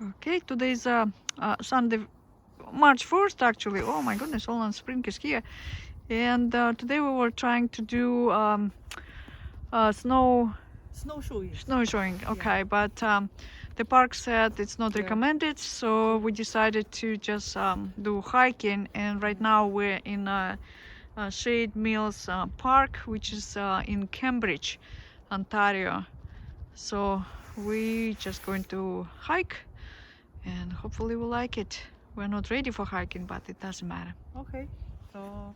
Okay, today is Sunday, March 1st actually. Oh my goodness, all on spring is here. And today we were trying to do snowshoeing. Okay, Yeah. but the park said it's not Yeah. recommended, so we decided to just do hiking. And right now we're in Shade Mills Park, which is in Cambridge, Ontario. So we just going to hike and hopefully we'll like it. We're not ready for hiking, but it doesn't matter. Okay, so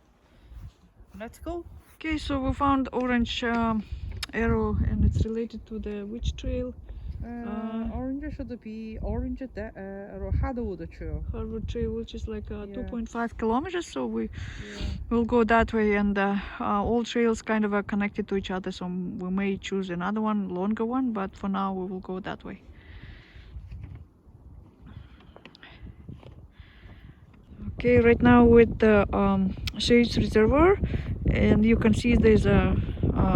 let's go. Okay, so we found orange arrow and it's related to the which trail? Orange should be orange Hardwood Trail. Harvard Trail, which is like Yeah. 2.5 kilometers. So we Yeah. will go that way, and all trails kind of are connected to each other. So we may choose another one, longer one, but for now we will go that way. Okay, right now with the Shades Reservoir, and you can see there's a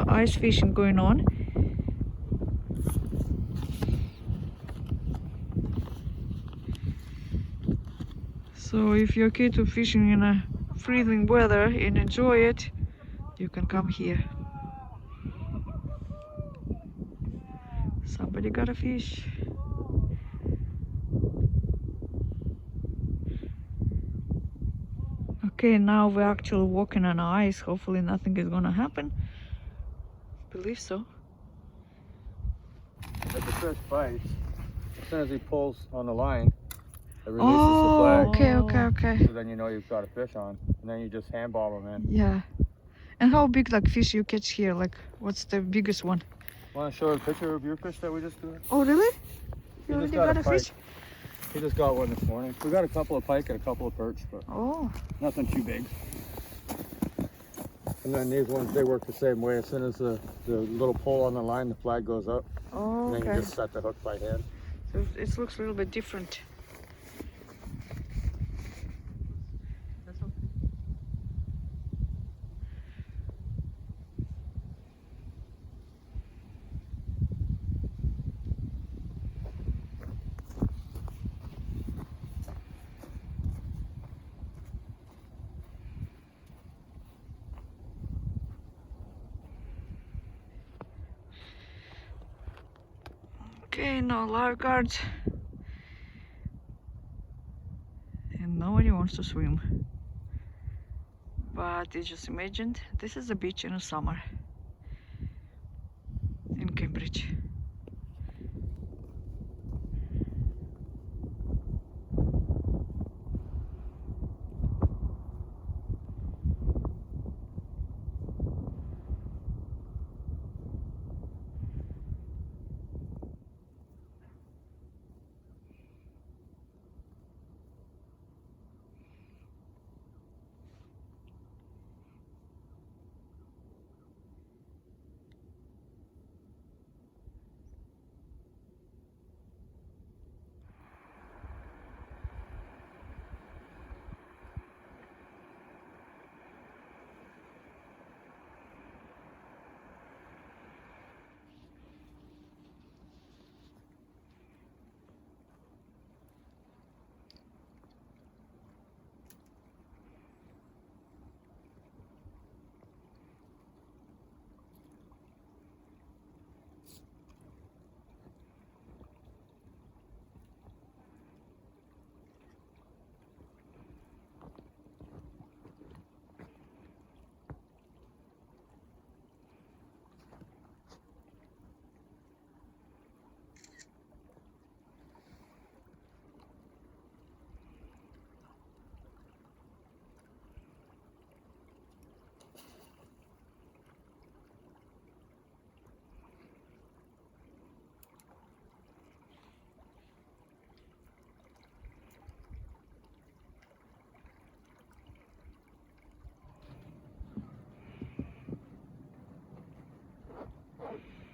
ice fishing going on. So if you're okay to fishing in a freezing weather and enjoy it, you can come here. Somebody got a fish. Okay, now we're actually walking on ice. Hopefully nothing is gonna happen. Believe so. If the fish bites, as soon as he pulls on the line, it releases the flag. Okay. So then you know you've got a fish on, and then you just handball them in. Yeah. And how big like fish you catch here? Like, what's the biggest one? Want to show a picture of your fish that we just caught? Oh, really? He You just already got a pike. fish? He just got one this morning. We got a couple of pike and a couple of perch, but nothing too big. And then these ones, they work the same way. As soon as the little pull on the line, the flag goes up. Oh, And then you just set the hook by hand. So it looks a little bit different. That's okay. Okay, no lifeguards. And nobody wants to swim. But you just imagined this is a beach in the summer in Cambridge.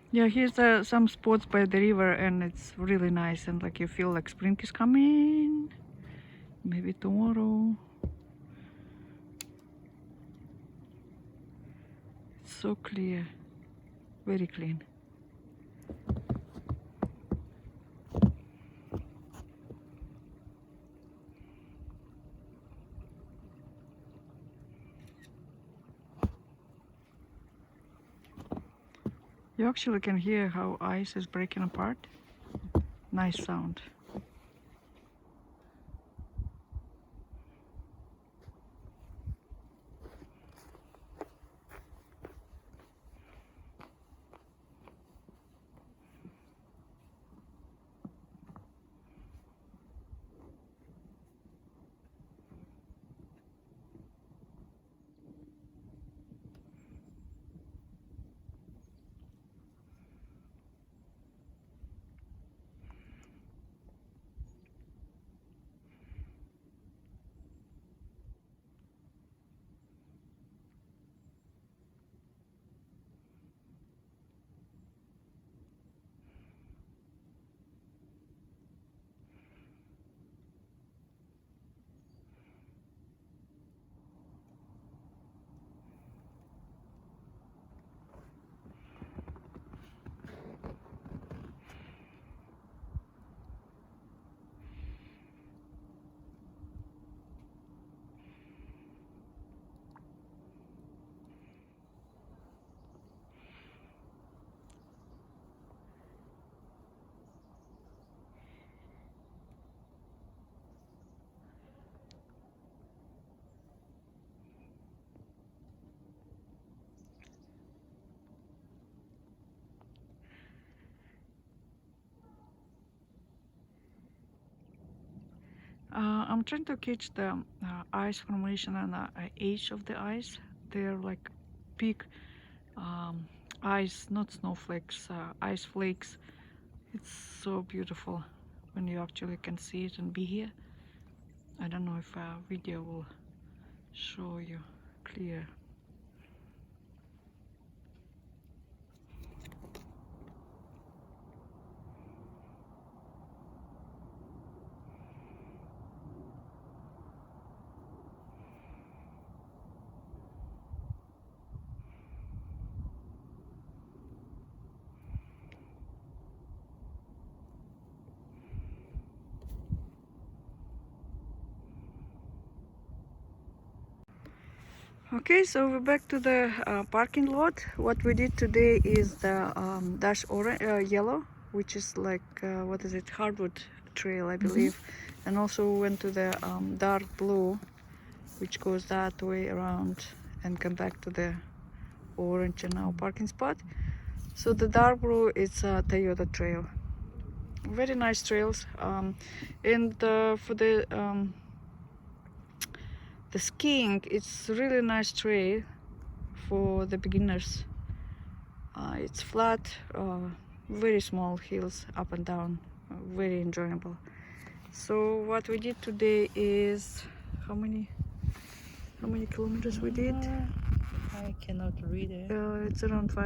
Yeah, here's some spots by the river and it's really nice and like you feel like spring is coming. Maybe tomorrow. It's so clear, very clean. You actually can hear how ice is breaking apart. Nice sound. I'm trying to catch the ice formation and age of the ice. They're like big ice, not snowflakes, ice flakes. It's so beautiful when you actually can see it and be here. I don't know if a video will show you clear. Okay, so we're back to the parking lot. What we did today is the dash orange, yellow, which is like what is it, hardwood trail, I believe. And also we went to the dark blue, which goes that way around and come back to the orange in our parking spot. So the dark blue is Toyota trail. Very nice trails. And for the skiing, it's really nice trail for the beginners. It's flat, very small hills up and down, very enjoyable. So what we did today is how many kilometers we did? I cannot read it. It's around 5